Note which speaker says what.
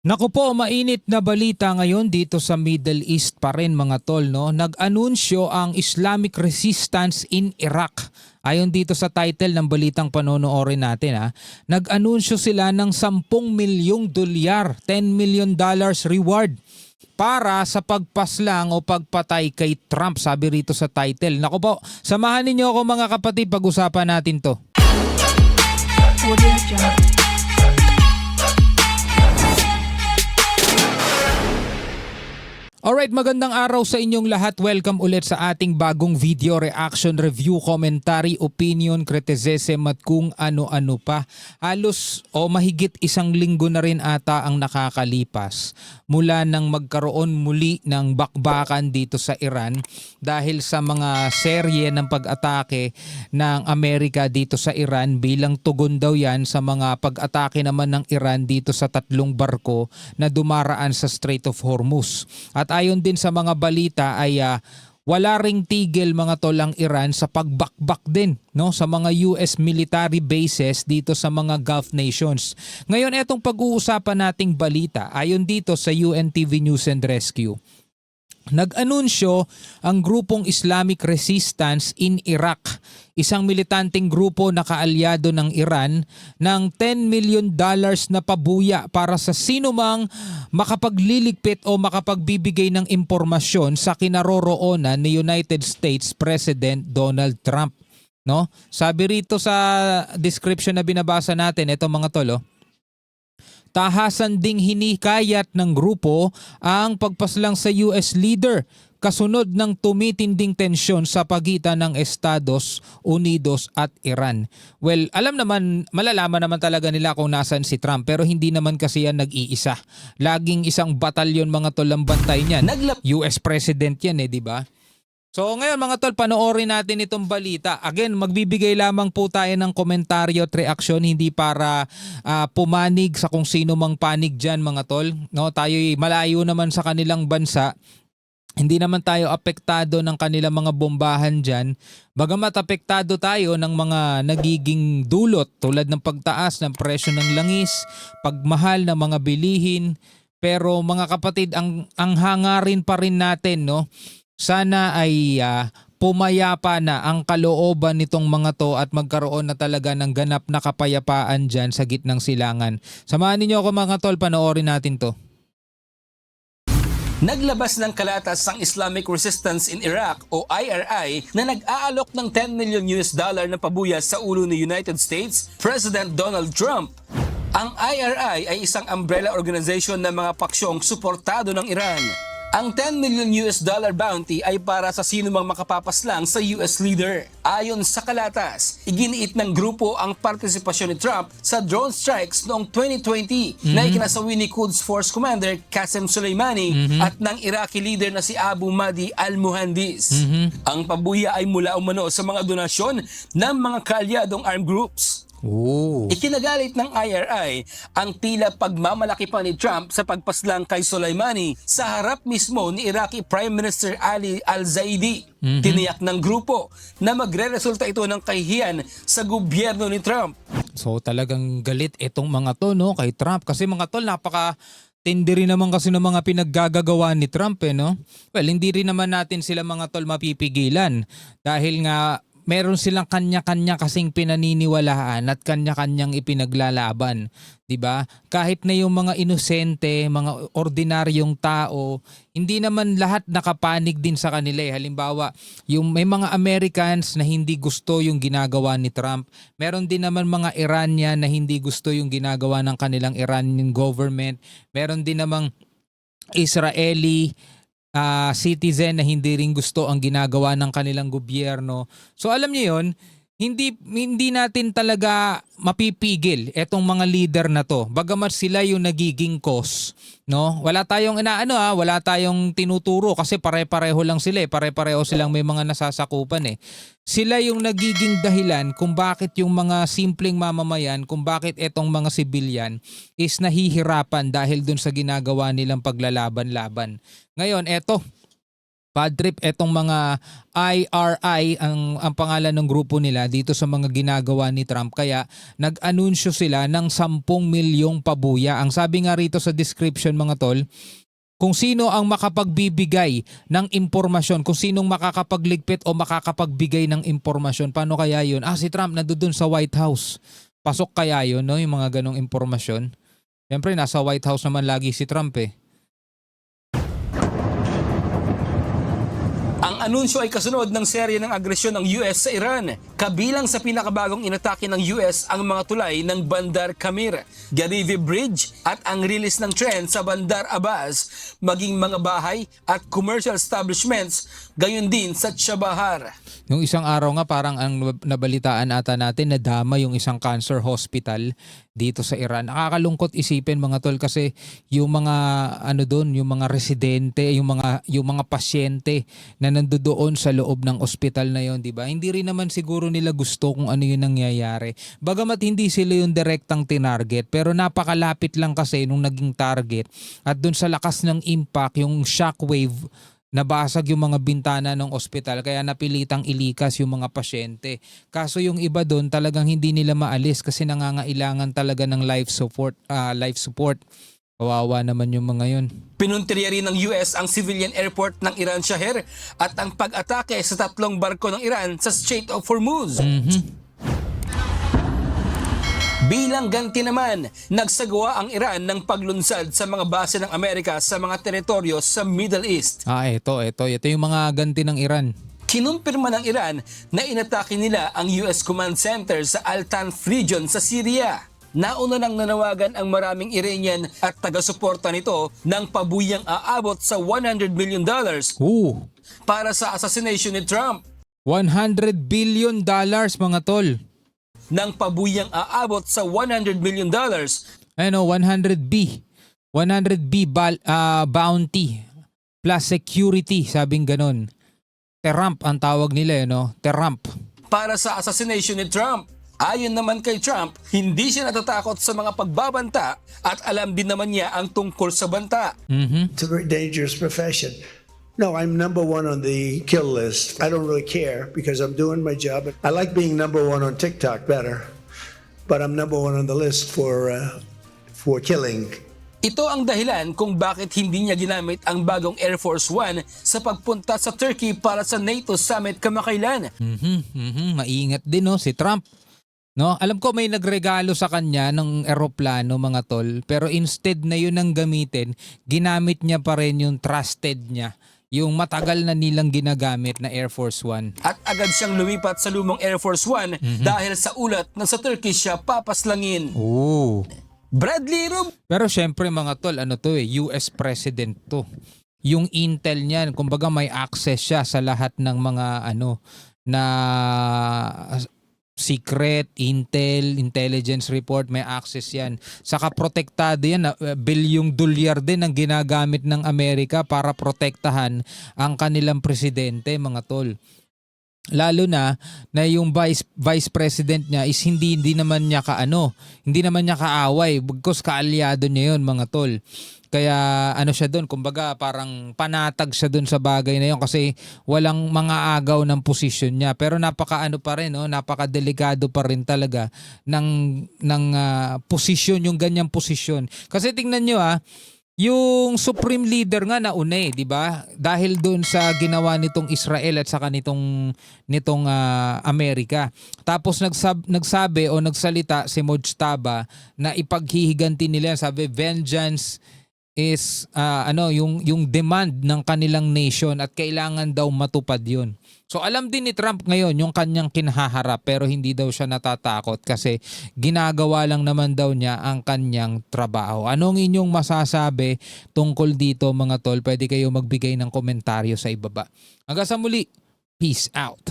Speaker 1: Naku po, mainit na balita ngayon dito sa Middle East pa rin mga tol. No? Nag-anunsyo ang Islamic Resistance in Iraq. Ayon dito sa title ng balitang panonoorin natin, nag-anunsyo sila ng 10 milyong dolyar, $10 million reward para sa pagpaslang o pagpatay kay Trump, sabi rito sa title. Naku po, samahan ninyo ako mga kapatid, pag-usapan natin to.
Speaker 2: Audio Jungle.
Speaker 1: Alright, magandang araw sa inyong lahat. Welcome ulit sa ating bagong video reaction, review, commentary, opinion, criticism at kung ano-ano pa. Halos o mahigit isang linggo na rin ata ang nakakalipas mula nang magkaroon muli ng bakbakan dito sa Iran dahil sa mga serye ng pag-atake ng Amerika dito sa Iran, bilang tugon daw yan sa mga pag-atake naman ng Iran dito sa 3 barko na dumaraan sa Strait of Hormuz. At ayon din sa mga balita ay wala ring tigil mga tol ang Iran sa pagbakbak din, no, sa mga US military bases dito sa mga Gulf nations. Ngayon, etong pag-uusapan nating balita ayon dito sa UNTV News and Rescue. Nag-anunsyo ang grupong Islamic Resistance in Iraq, isang militanteng grupo na kaalyado ng Iran, ng $10 million na pabuya para sa sinumang makapagliligpit o makapagbibigay ng impormasyon sa kinaroroonan ni United States President Donald Trump. No? Sabi rito sa description na binabasa natin, ito mga tolo, tahasan ding hinikayat ng grupo ang pagpaslang sa US leader kasunod ng tumitinding tensyon sa pagitan ng Estados Unidos at Iran. Well, malalaman naman talaga nila kung nasan si Trump, pero hindi naman kasi yan nag-iisa. Laging isang batalyon mga tol ang bantay niyan. US President yan di ba? So ngayon mga tol, panoorin natin itong balita. Again, magbibigay lamang po tayo ng komentaryo at reaksyon, hindi para pumanig sa kung sino mang panig dyan mga tol. No, tayo'y malayo naman sa kanilang bansa. Hindi naman tayo apektado ng kanilang mga bombahan dyan. Bagamat apektado tayo ng mga nagiging dulot tulad ng pagtaas ng presyo ng langis, pagmahal ng mga bilihin. Pero mga kapatid, ang hangarin pa rin natin, no? Sana ay pumayapa na ang kalooban nitong mga to at magkaroon na talaga ng ganap na kapayapaan dyan sa gitnang silangan. Samahan ninyo ako mga tol, panoorin natin to.
Speaker 3: Naglabas ng kalatas ang Islamic Resistance in Iraq o IRI na nag-aalok ng $10 million na pabuya sa ulo ni United States President Donald Trump. Ang IRI ay isang umbrella organization ng mga paksyong suportado ng Iran. Ang $10 million bounty ay para sa sinumang makapapaslang sa US leader. Ayon sa kalatas, iginiit ng grupo ang partisipasyon ni Trump sa drone strikes noong 2020 na ikinasawi ni Quds Force Commander Qasem Soleimani at ng Iraqi leader na si Abu Mahdi al-Muhandis. Ang pabuya ay mula umano sa mga donasyon ng mga kaalyadong armed groups. Ikinagalit ng IRI ang tila pagmamalaki pa ni Trump sa pagpaslang kay Soleimani sa harap mismo ni Iraqi Prime Minister Ali al-Zaidi. Tiniyak ng grupo na magre-resulta ito ng kahihiyan sa gobyerno ni Trump.
Speaker 1: So talagang galit itong mga to, no, kay Trump, kasi mga tol, tindi rin naman kasi ng mga pinaggagawa ni Trump no? Well, hindi rin naman natin sila mga tol mapipigilan dahil nga meron silang kanya-kanya kasing pinaniniwalaan at kanya-kanyang ipinaglalaban, 'di ba? Kahit na yung mga inosente, mga ordinaryong tao, hindi naman lahat nakapanig din sa kanila. Halimbawa, yung may mga Americans na hindi gusto yung ginagawa ni Trump. Meron din naman mga Iranian na hindi gusto yung ginagawa ng kanilang Iranian government. Meron din namang Israeli citizen na hindi rin gusto ang ginagawa ng kanilang gobyerno. So alam niyo yon, hindi natin talaga mapipigil etong mga leader na to. Bagamat sila yung nagiging cause, no? Wala tayong wala tayong tinuturo kasi pare-pareho lang sila, pare-pareho silang may mga nasasakupan Sila yung nagiging dahilan kung bakit yung mga simpleng mamamayan, kung bakit etong mga sibilyan is nahihirapan dahil dun sa ginagawa nilang paglalaban-laban. Ngayon, eto, Bad trip etong mga IRI ang pangalan ng grupo nila dito sa mga ginagawa ni Trump, kaya nag-anunsyo sila ng 10 milyong pabuya. Ang sabi nga rito sa description mga tol, kung sino ang makapagbibigay ng impormasyon, kung sinong makakapagligpit o makakapagbigay ng impormasyon. Paano kaya yun? Si Trump nandoon sa White House. Pasok kaya yun, no? Yung mga ganong impormasyon. Siyempre nasa White House naman lagi si Trump eh.
Speaker 3: Ang anunsyo ay kasunod ng serye ng agresyon ng US sa Iran. Kabilang sa pinakabagong inatake ng US ang mga tulay ng Bandar Kamir, Garivi Bridge at ang release ng tren sa Bandar Abbas, maging mga bahay at commercial establishments, gayon din sa Chabahar.
Speaker 1: Yung isang araw nga parang ang nabalitaan ata natin, nadama yung isang cancer hospital dito sa Iran. Nakakalungkot isipin mga tol, kasi yung mga doon, yung mga residente, yung mga pasyente na nandoon sa loob ng ospital na yon, di ba? Hindi rin naman siguro nila gusto kung ano yung nangyayari. Bagamat hindi sila yung direktang tinarget, pero napakalapit lang kasi nung naging target, at doon sa lakas ng impact, yung shockwave, nabasag yung mga bintana ng ospital, kaya napilitang ilikas yung mga pasyente. Kaso yung iba doon talagang hindi nila maalis kasi nangangailangan talaga ng life support. Kawawa naman yung mga yun.
Speaker 3: Pinuntirya rin ng US ang civilian airport ng Iran Shaher at ang pag-atake sa 3 barko ng Iran sa Strait of Hormuz. Bilang ganti naman, nagsagawa ang Iran ng paglunsad sa mga base ng Amerika sa mga teritoryo sa Middle East.
Speaker 1: Ito yung mga ganti ng Iran.
Speaker 3: Kinumpirma ng Iran na inatake nila ang US Command Center sa Al-Tanf region sa Syria. Nauna nang nanawagan ang maraming Iranian at taga-suporta nito ng pabuyang aabot sa $100 million para sa assassination ni Trump.
Speaker 1: $100 billion mga tol.
Speaker 3: Ng pabuyang aabot sa $100 million.
Speaker 1: 100B. 100B bounty plus security, sabing ganon. Terramp ang tawag nila, Terramp.
Speaker 3: Para sa assassination ni Trump. Ayon naman kay Trump, hindi siya natatakot sa mga pagbabanta at alam din naman niya ang tungkol sa banta.
Speaker 4: It's a very dangerous profession. No, I'm number 1 on the kill list. I don't really care because I'm doing my job. I like being number 1 on TikTok better, but I'm number 1 on the list for killing.
Speaker 3: Ito ang dahilan kung bakit hindi niya ginamit ang bagong Air Force One sa pagpunta sa Turkey para sa NATO summit kamakailan.
Speaker 1: Maingat din si Trump. Alam ko may nagregalo sa kanya ng eroplano mga tol, pero instead na yun ang gamitin, ginamit niya pa rin yung trusted niya, yung matagal na nilang ginagamit na Air Force One.
Speaker 3: At agad siyang lumipat sa lumang Air Force One dahil sa ulat na sa Turkey siya papaslangin. Bradley Rub.
Speaker 1: Pero syempre mga tol, US President to. Yung intel niyan, kumbaga may access siya sa lahat ng mga na secret, intel, intelligence report, may access yan. Saka protektado yan, bilyong dolyar din ang ginagamit ng Amerika para protektahan ang kanilang presidente, mga tol. Lalo na yung vice president niya is hindi naman niya hindi naman niya kaaway, bagkus kaalyado niya yun, mga tol. Kaya siya doon, kumbaga parang panatag siya doon sa bagay na yun kasi walang mga agaw ng posisyon niya. Pero pa rin, napakadelikado pa rin talaga ng posisyon, yung ganyang posisyon. Kasi tingnan nyo yung supreme leader nga nauna di ba? Dahil doon sa ginawa nitong Israel at saka nitong Amerika. Tapos nagsabi o nagsalita si Mojtaba na ipaghihiganti nila, sabi vengeance is yung demand ng kanilang nation at kailangan daw matupad yun. So alam din ni Trump ngayon yung kanyang kinahaharap, pero hindi daw siya natatakot kasi ginagawa lang naman daw niya ang kanyang trabaho. Anong inyong masasabi tungkol dito mga tol? Pwede kayo magbigay ng komentaryo sa ibaba. Hanggang sa muli, peace out.